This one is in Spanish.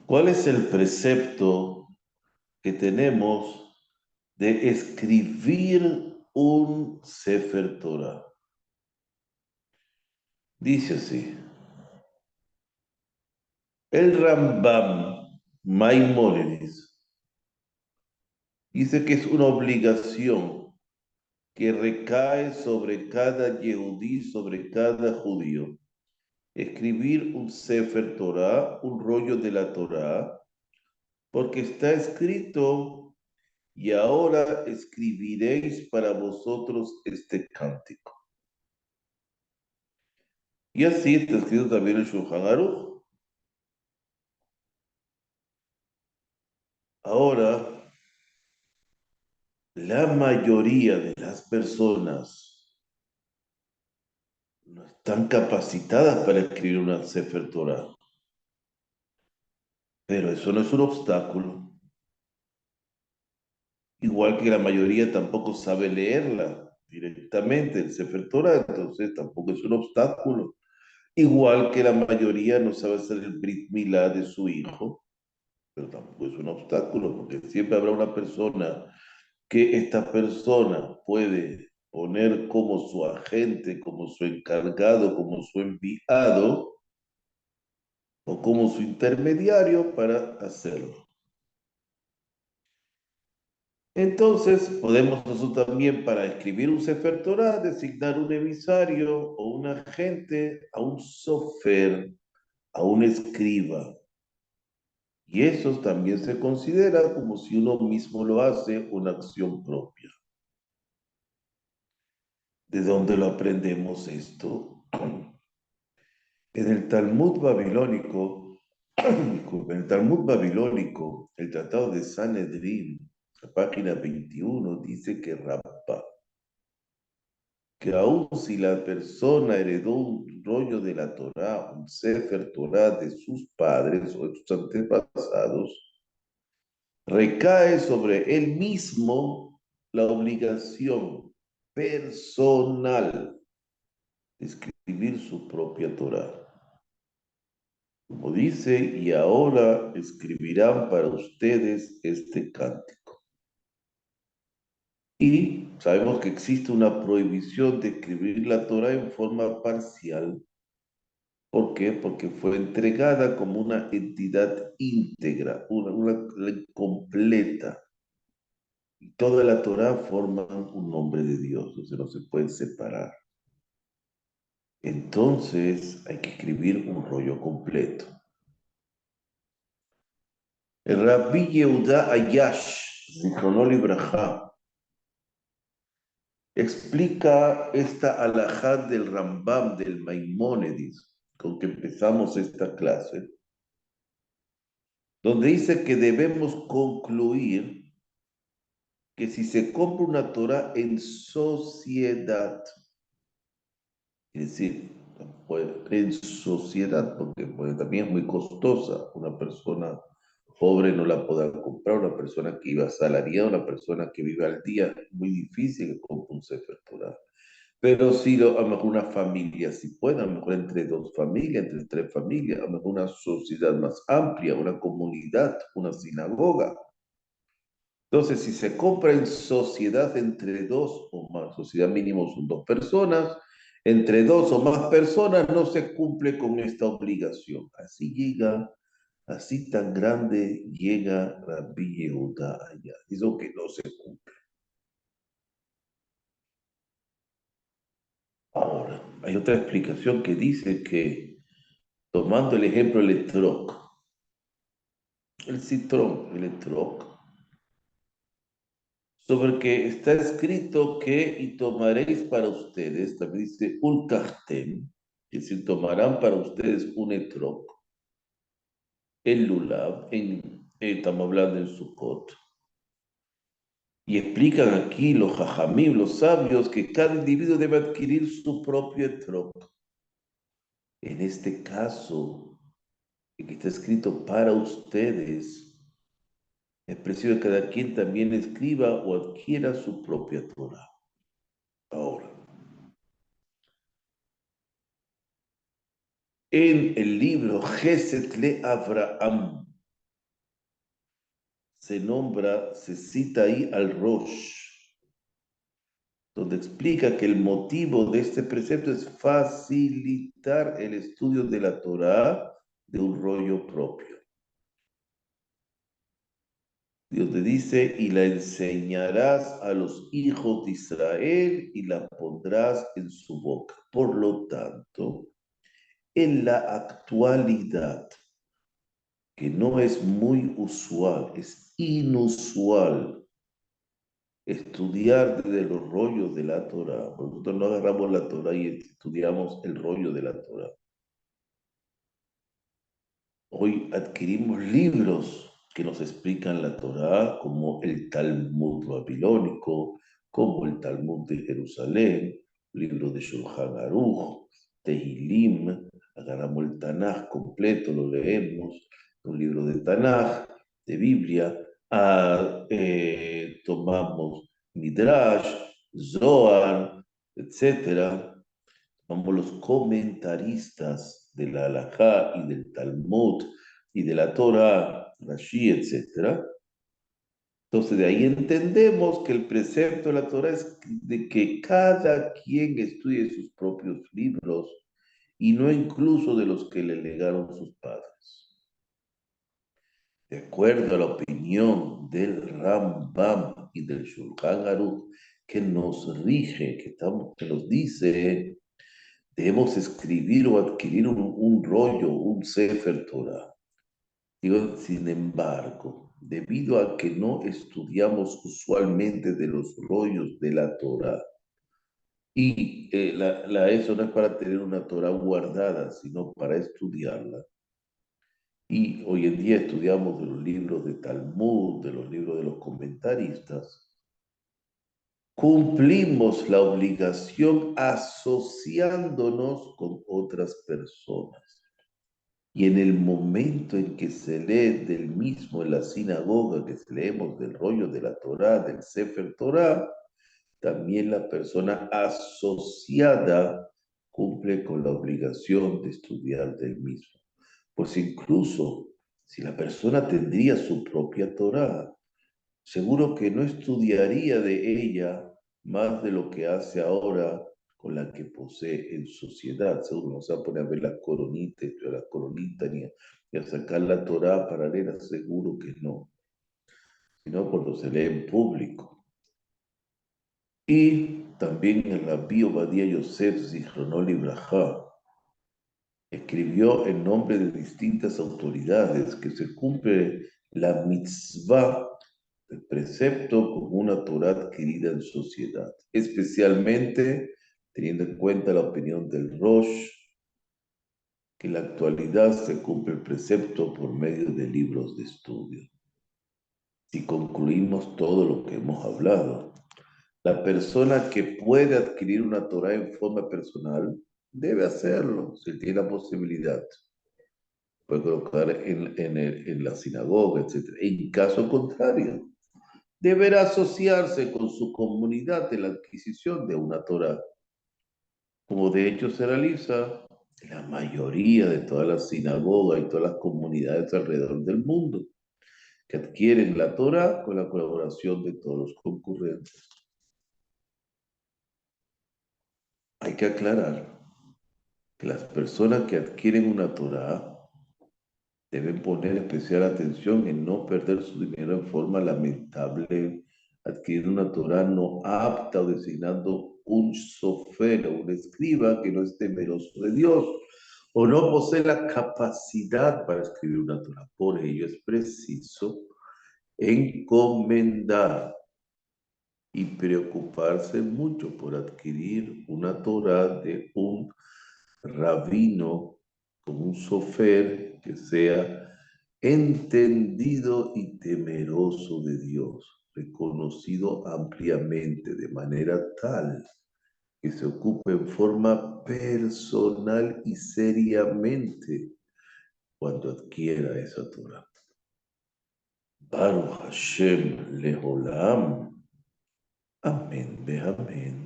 ¿Cuál es el precepto que tenemos de escribir un Sefer Torah? Dice así, el Rambam Maimónides dice que es una obligación que recae sobre cada yehudí, sobre cada judío, escribir un Sefer Torah, un rollo de la Torah, porque está escrito, y ahora escribiréis para vosotros este cántico. Y así está escrito también en Shulchan Aruch. Ahora, la mayoría de las personas no están capacitadas para escribir una Sefer Torah, pero eso no es un obstáculo. Igual que la mayoría tampoco sabe leerla directamente, el Sefer Torah, entonces tampoco es un obstáculo. Igual que la mayoría no sabe hacer el Brit Milá de su hijo, pero tampoco es un obstáculo, porque siempre habrá una persona que esta persona puede poner como su agente, como su encargado, como su enviado o como su intermediario para hacerlo. Entonces, podemos nosotros también, para escribir un Sefer Torah, designar un emisario o un agente, a un sofer, a un escriba. Y eso también se considera como si uno mismo lo hace, una acción propia. ¿De dónde lo aprendemos esto? En el Talmud babilónico, disculpe, en el Talmud babilónico, el Tratado de Sanedrín, la página 21, dice que Rabba, que aun si la persona heredó un rollo de la Torá, un Sefer Torá de sus padres o de sus antepasados, recae sobre él mismo la obligación personal de escribir su propia Torá. Como dice, y ahora escribirán para ustedes este cántico. Y sabemos que existe una prohibición de escribir la Torá en forma parcial. ¿Por qué? Porque fue entregada como una entidad íntegra, una completa. Y toda la Torá forma un nombre de Dios, entonces no se pueden separar. Entonces hay que escribir un rollo completo. El Rabbi Yehuda Ayash, Zichrono Libraja, explica esta alajá del Rambam, del Maimónides, con que empezamos esta clase, donde dice que debemos concluir que si se compra una Torah en sociedad, es decir, en sociedad, porque también es muy costosa, una persona pobre no la podrá comprar, una persona que iba asalariada, una persona que vive al día, es muy difícil que compre un Sefer Torah. Pero sí, a lo mejor una familia, si puede, a lo mejor entre dos familias, entre tres familias, a lo mejor una sociedad más amplia, una comunidad, una sinagoga. Entonces, si se compra en sociedad entre dos o más, sociedad mínimo son dos personas, entre dos o más personas no se cumple con esta obligación. Así llega, así tan grande llega Rabbi Yehuda allá. Dice que no se cumple. Ahora, hay otra explicación que dice que, tomando el ejemplo del etrog, el citrón, el etrog, sobre que está escrito que y tomaréis para ustedes, también dice un cachtem, que se tomarán para ustedes un etrog, el lulav, estamos hablando en Sukkot, y explican aquí los jajamim, los sabios, que cada individuo debe adquirir su propio etrog. En este caso, que está escrito para ustedes, es preciso que cada quien también escriba o adquiera su propia Torah. Ahora, en el libro Geset le Abraham, se cita ahí al Rosh, donde explica que el motivo de este precepto es facilitar el estudio de la Torá de un rollo propio. Dios te dice, y la enseñarás a los hijos de Israel y la pondrás en su boca. Por lo tanto, en la actualidad, que no es muy usual, es inusual estudiar desde los rollos de la Torá. Nosotros no agarramos la Torá y estudiamos el rollo de la Torá. Hoy adquirimos libros que nos explican la Torá, como el Talmud babilónico, como el Talmud de Jerusalén, libro de Shulchan Aruch, Tehilim, agarramos el Tanaj completo, lo leemos, un libro de Tanaj, de Biblia, tomamos Midrash, Zohar, etcétera. Vamos los comentaristas de la Halajá y del Talmud y de la Torah, Rashi, etc. Entonces de ahí entendemos que el precepto de la Torah es de que cada quien estudie sus propios libros y no incluso de los que le legaron sus padres. De acuerdo a la opinión del Rambam y del Shulchan Aruch, que nos rige, que nos dice, debemos escribir o adquirir un rollo, un Sefer Torah. Digo, sin embargo, debido a que no estudiamos usualmente de los rollos de la Torah, y eso no es para tener una Torah guardada, sino para estudiarla. Y hoy en día estudiamos de los libros de Talmud, de los libros de los comentaristas. Cumplimos la obligación asociándonos con otras personas. Y en el momento en que se lee del mismo en la sinagoga, que leemos del rollo de la Torá, del Sefer Torá, también la persona asociada cumple con la obligación de estudiar del mismo. Pues incluso si la persona tendría su propia Torá, seguro que no estudiaría de ella más de lo que hace ahora con la que posee en sociedad. Seguro no se va a poner a ver la coronita, estudiar la coronita, ni a sacar la Torá para leer, seguro que no. Sino cuando se lee en público. Y también el Rabí Obadía Yosef Zichrono Libraja escribió en nombre de distintas autoridades que se cumple la mitzvah, el precepto, como una Torah adquirida en sociedad, especialmente teniendo en cuenta la opinión del Rosh, que en la actualidad se cumple el precepto por medio de libros de estudio. Si concluimos todo lo que hemos hablado, la persona que puede adquirir una Torah en forma personal debe hacerlo, si tiene la posibilidad. Puede colocar en la sinagoga, etc. En caso contrario, deberá asociarse con su comunidad en la adquisición de una Torah, como de hecho se realiza en la mayoría de todas las sinagogas y todas las comunidades alrededor del mundo, que adquieren la Torah con la colaboración de todos los concurrentes. Hay que aclarar que las personas que adquieren una Torah deben poner especial atención en no perder su dinero en forma lamentable, adquirir una Torah no apta o designando un sofer o un escriba que no es temeroso de Dios o no posee la capacidad para escribir una Torah. Por ello es preciso encomendar y preocuparse mucho por adquirir una Torah de un rabino, con un sofer que sea entendido y temeroso de Dios, reconocido ampliamente de manera tal que se ocupe en forma personal y seriamente cuando adquiera esa Torah. Baruch Hashem Leholam. Amén, amén.